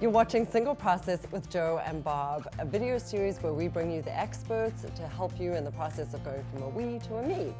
You're watching Single Process with Joe and Bob, a video series where we bring you the experts to help you in the process of going from a we to a me.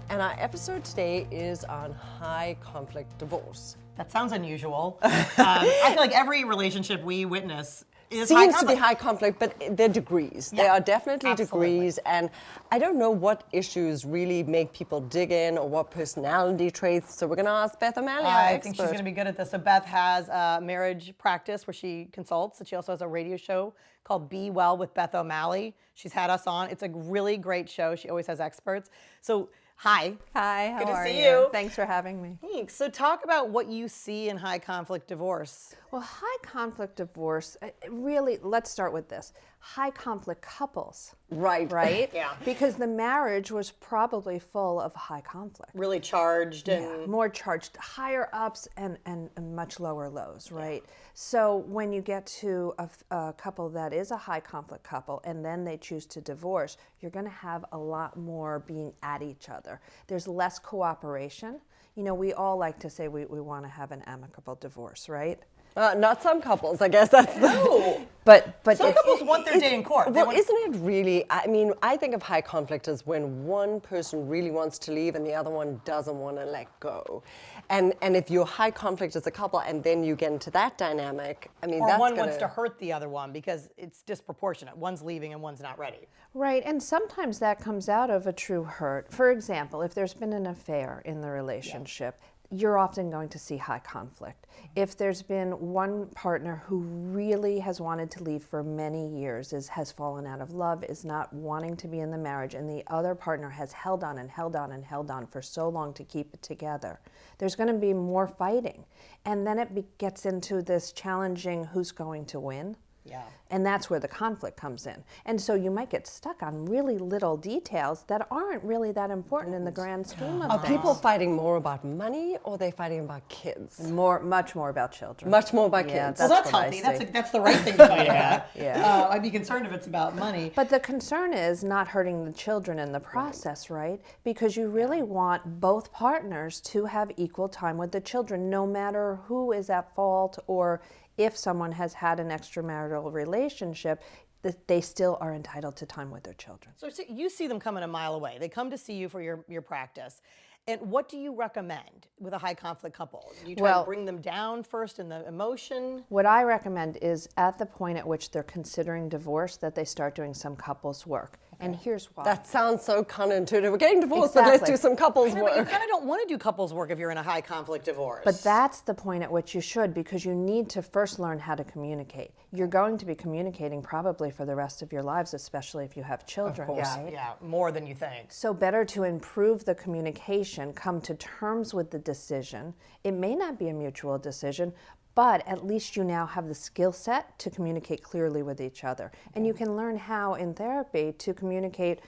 And our episode today is on high conflict divorce. That sounds unusual. I feel like every relationship we witness is Seems high to be high conflict, but they're degrees. Yeah, they are definitely absolutely. degrees, and I don't know what issues really make people dig in or what personality traits. So we're going to ask Beth O'Malley, our I expert. think she's going to be good at this. So Beth has a marriage practice where she consults, and she also has a radio show called Be Well with Beth O'Malley. She's had us on. It's a really great show. She always has experts. So hi. Hi, how Good to are see you? you. Thanks for having me. Thanks. So talk about what you see in high conflict divorce. Well, high conflict divorce, really, let's start with this. High conflict couples, Right. right? Yeah. Because the marriage was probably full of high conflict. Really charged and Yeah, more charged, higher ups and much lower lows, right? So when you get to a couple that is a high conflict couple and then they choose to divorce, you're going to have a lot more being at each other. There's less cooperation. You know, we all like to say we want to have an amicable divorce, right? Not some couples, I guess that's the... no. But Some couples want their day in court. They Well, want- isn't it really, I mean, I think of high conflict as when one person really wants to leave and the other one doesn't want to let go. And if you're high conflict as a couple and then you get into that dynamic, I mean, or that's one gonna... wants to hurt the other one because it's disproportionate. One's leaving and one's not ready. Right, and sometimes that comes out of a true hurt. For example, if there's been an affair in the relationship, you're often going to see high conflict. If there's been one partner who really has wanted to leave for many years, has fallen out of love, is not wanting to be in the marriage, and the other partner has held on and held on and held on for so long to keep it together, there's going to be more fighting. And then it gets into this challenging who's going to win. Yeah. And that's where the conflict comes in. And so you might get stuck on really little details that aren't really that important in the grand scheme of Are things. people fighting more about money or are they fighting about kids? Much more about children. Much more about Yeah, kids. Well, that's what I healthy. see. That's the right thing to fight about. Yeah. I'd be concerned if it's about money. But the concern is not hurting the children in the process, right? Because you really want both partners to have equal time with the children, no matter who is at fault or if someone has had an extramarital relationship, that they still are entitled to time with their children. So you see them coming a mile away. They come to see you for your practice. And what do you recommend with a high conflict couple? Do you try to bring them down first in the emotion? What I recommend is at the point at which they're considering divorce that they start doing some couples work. And here's why. That sounds so counterintuitive. We're getting divorced, but let's Exactly. do some couples I know, but you work. kind of don't want to do couples work if you're in a high conflict divorce. But that's the point at which you should, because you need to first learn how to communicate. You're going to be communicating probably for the rest of your lives, especially if you have children. yeah, more than you think. So better to improve the communication, come to terms with the decision. It may not be a mutual decision, but at least you now have the skill set to communicate clearly with each other. And you can learn how in therapy to communicate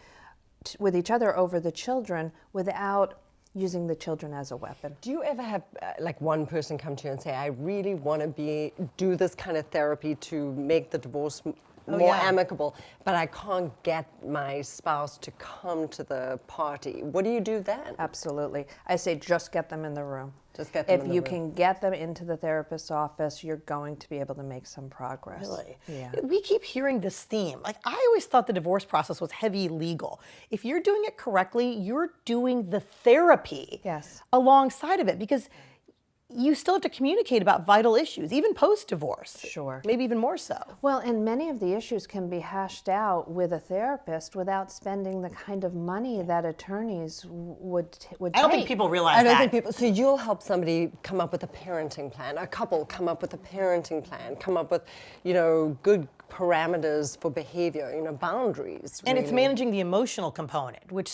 with each other over the children without using the children as a weapon. Do you ever have like one person come to you and say, I really want to do this kind of therapy to make the divorce more amicable, but I can't get my spouse to come to the party? What do you do then? Absolutely. I say just get them in the room. Just get them If in the you room. can get them into the therapist's office, you're going to be able to make some progress. Really? Yeah. We keep hearing this theme. Like, I always thought the divorce process was heavy legal. If you're doing it correctly, you're doing the therapy Yes. alongside of it, because you still have to communicate about vital issues, even post-divorce. Sure. Maybe even more so. Well, and many of the issues can be hashed out with a therapist without spending the kind of money that attorneys would take. I don't think people realize I don't that. think people, so you'll help somebody come up with a parenting plan, a couple come up with a parenting plan, come up with, good parameters for behavior, boundaries. And it's really. managing the emotional component, which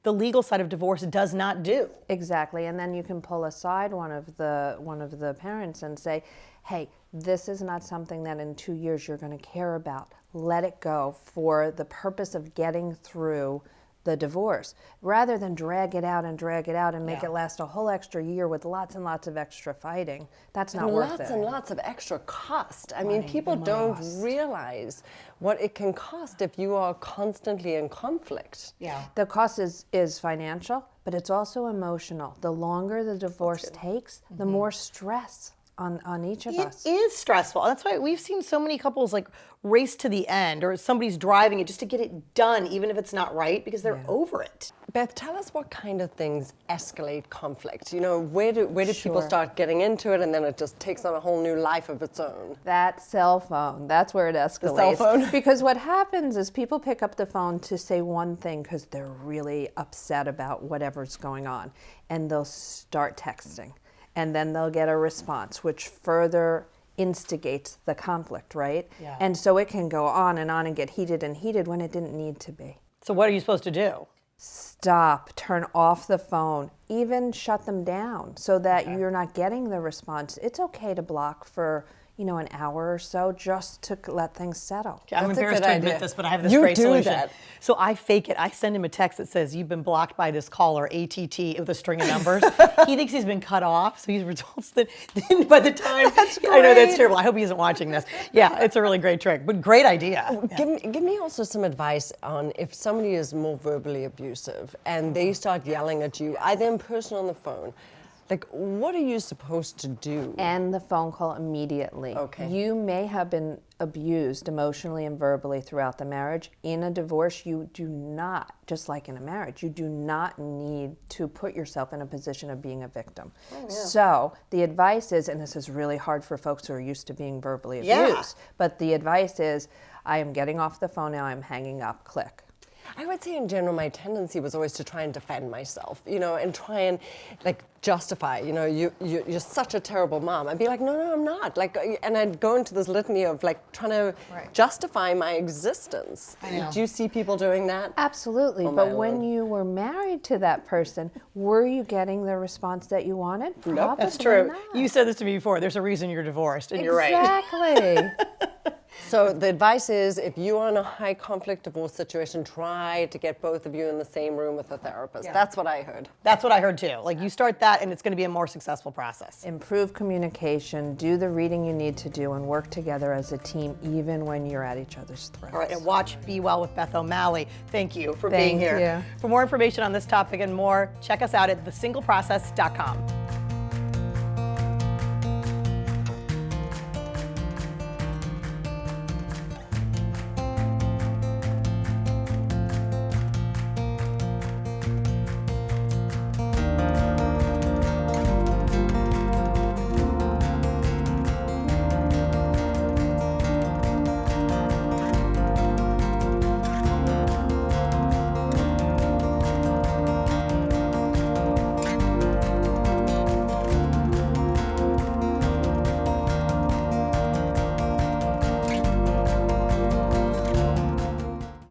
the legal side of divorce does not do. Exactly, and then you can pull aside one of the parents and say, hey, this is not something that in 2 years you're going to care about. Let it go for the purpose of getting through the divorce, rather than drag it out and make it last a whole extra year with lots and lots of extra fighting. That's not worth it. Lots and lots of extra cost. I mean, people don't realize what it can cost if you are constantly in conflict. Yeah. The cost is financial, but it's also emotional. The longer the divorce takes, the more stress on each of It us. is stressful. That's why we've seen so many couples like race to the end, or somebody's driving it just to get it done, even if it's not right, because they're over it. Beth, tell us what kind of things escalate conflict. You know, where do people Sure. start getting into it, and then it just takes on a whole new life of its own? That cell phone, that's where it escalates. cell phone. Because what happens is people pick up the phone to say one thing because they're really upset about whatever's going on, and they'll start texting. And then they'll get a response, which further instigates the conflict, right? Yeah. And so it can go on and get heated and heated when it didn't need to be. So what are you supposed to do? Stop, turn off the phone, even shut them down so that you're not getting the response. It's okay to block for, an hour or so just to let things settle. I'm That's a embarrassed good to admit idea. this, but I have this You great do solution. that. So I fake it. I send him a text that says, "You've been blocked by this caller, ATT," with a string of numbers. He thinks he's been cut off, so he results that then by the time I know that's terrible. I hope he isn't watching this. Yeah, it's a really great trick, but great idea. Yeah. Give me also some advice on if somebody is more verbally abusive and they start yelling at you, either in person or on the phone. Like, what are you supposed to do? End the phone call immediately. Okay. You may have been abused emotionally and verbally throughout the marriage. In a divorce, you do not, just like in a marriage, you do not need to put yourself in a position of being a victim. So the advice is, and this is really hard for folks who are used to being verbally abused, but the advice is, I am getting off the phone now, I'm hanging up, click. I would say in general, my tendency was always to try and defend myself, and try and justify, you're such a terrible mom. I'd be like, no, I'm not. And I'd go into this litany of trying to justify my existence. Do you see people doing that? Absolutely, Oh, my but when Lord. you were married to that person, were you getting the response that you wanted? Probably That's true. not. You said this to me before. There's a reason you're divorced, and you're right. Exactly. So the advice is, if you are in a high conflict divorce situation, try to get both of you in the same room with a therapist. That's what I heard. That's what I heard too. You start that, and it's going to be a more successful process. Improve communication, do the reading you need to do, and work together as a team even when you're at each other's throats. All right, and watch Be Well with Beth O'Malley. Thank you for Thank being here. you. For more information on this topic and more, check us out at thesingleprocess.com.